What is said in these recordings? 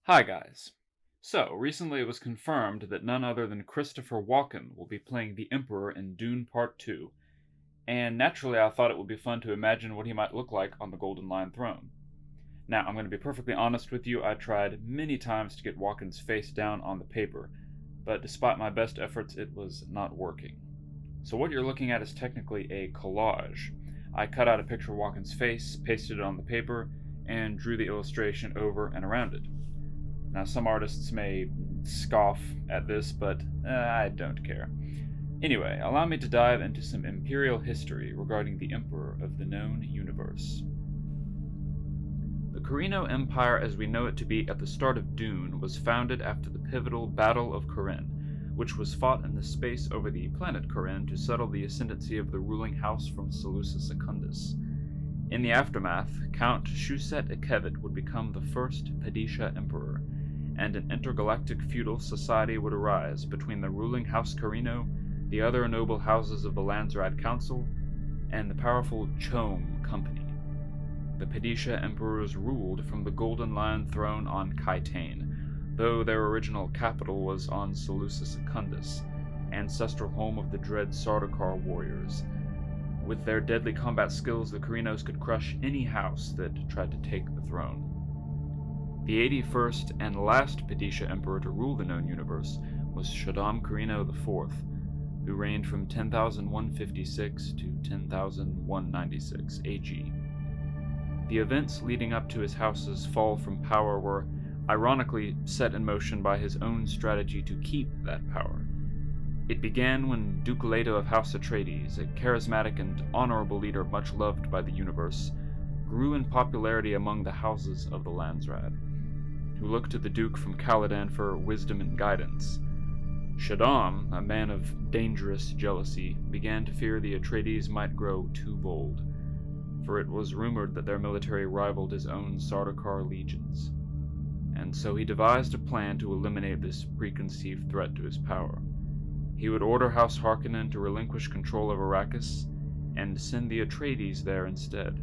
Hi guys. So, recently it was confirmed that none other than Christopher Walken will be playing the Emperor in Dune Part 2, and naturally I thought it would be fun to imagine what he might look like on the Golden Lion throne. Now, I'm going to be perfectly honest with you, I tried many times to get Walken's face down on the paper, but despite my best efforts it was not working. So what you're looking at is technically a collage. I cut out a picture of Walken's face, pasted it on the paper, and drew the illustration over and around it. Now, some artists may scoff at this, but I don't care. Anyway, allow me to dive into some Imperial history regarding the Emperor of the known universe. The Carino Empire as we know it to be at the start of Dune was founded after the pivotal Battle of Corinne, which was fought in the space over the planet Corinne to settle the ascendancy of the ruling house from Seleucus Secundus. In the aftermath, Count Shuset-Ikevit would become the first Padisha Emperor, and an intergalactic feudal society would arise between the ruling House Carino, the other noble houses of the Landsraad Council, and the powerful Chome Company. The Padisha emperors ruled from the Golden Lion throne on Kaitane, though their original capital was on Seleucus Secundus, ancestral home of the dread Sardaukar warriors. With their deadly combat skills, the Carinos could crush any house that tried to take the throne. The 81st and last Padisha emperor to rule the known universe was Shaddaam Carino IV, who reigned from 10,156 to 10,196 AG. The events leading up to his house's fall from power were, ironically, set in motion by his own strategy to keep that power. It began when Duke Leto of House Atreides, a charismatic and honorable leader much loved by the universe, grew in popularity among the houses of the Landsraad, who looked to the Duke from Caladan for wisdom and guidance. Shaddaam, a man of dangerous jealousy, began to fear the Atreides might grow too bold, for it was rumored that their military rivaled his own Sardaukar legions, and so he devised a plan to eliminate this preconceived threat to his power. He would order House Harkonnen to relinquish control of Arrakis, and send the Atreides there instead.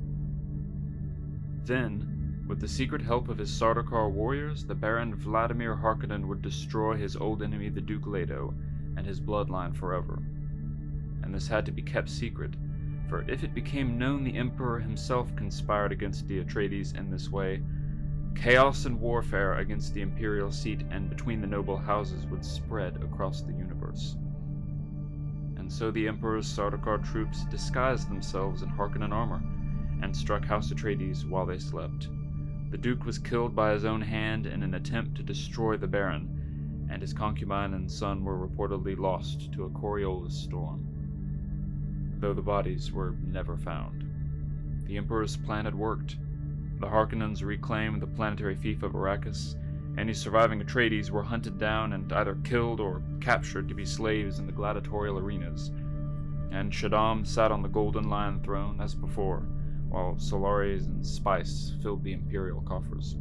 Then, with the secret help of his Sardaukar warriors, the Baron Vladimir Harkonnen would destroy his old enemy the Duke Leto and his bloodline forever. And this had to be kept secret, for if it became known the Emperor himself conspired against the Atreides in this way, chaos and warfare against the Imperial seat and between the noble houses would spread across the universe. And so the Emperor's Sardaukar troops disguised themselves in Harkonnen armor, and struck House Atreides while they slept. The Duke was killed by his own hand in an attempt to destroy the Baron, and his concubine and son were reportedly lost to a Coriolis storm, though the bodies were never found. The Emperor's plan had worked. The Harkonnens reclaimed the planetary fief of Arrakis. Any surviving Atreides were hunted down and either killed or captured to be slaves in the gladiatorial arenas, and Shaddaam sat on the Golden Lion throne as before, while Solaris and spice filled the Imperial coffers.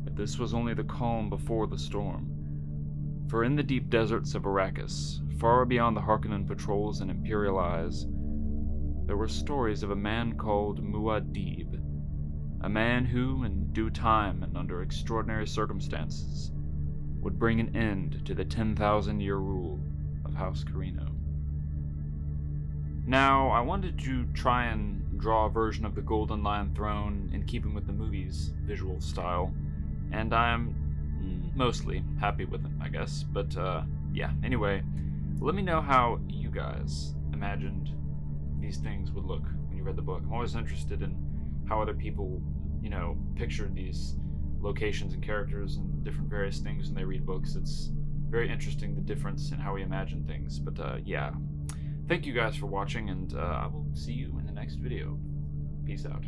But this was only the calm before the storm, for in the deep deserts of Arrakis, far beyond the Harkonnen patrols and Imperial eyes, there were stories of a man called Muad'Dib, a man who, in due time and under extraordinary circumstances, would bring an end to the 10,000-year rule of House Carino. Now, I wanted to try and draw a version of the Golden Lion throne in keeping with the movie's visual style, and I'm mostly happy with it, I guess. But yeah, anyway, let me know how you guys imagined these things would look when you read the book. I'm always interested in how other people, pictured these locations and characters and different various things when they read books. It's very interesting, the difference in how we imagine things. But yeah. Thank you guys for watching, and I will see you in the next video. Peace out.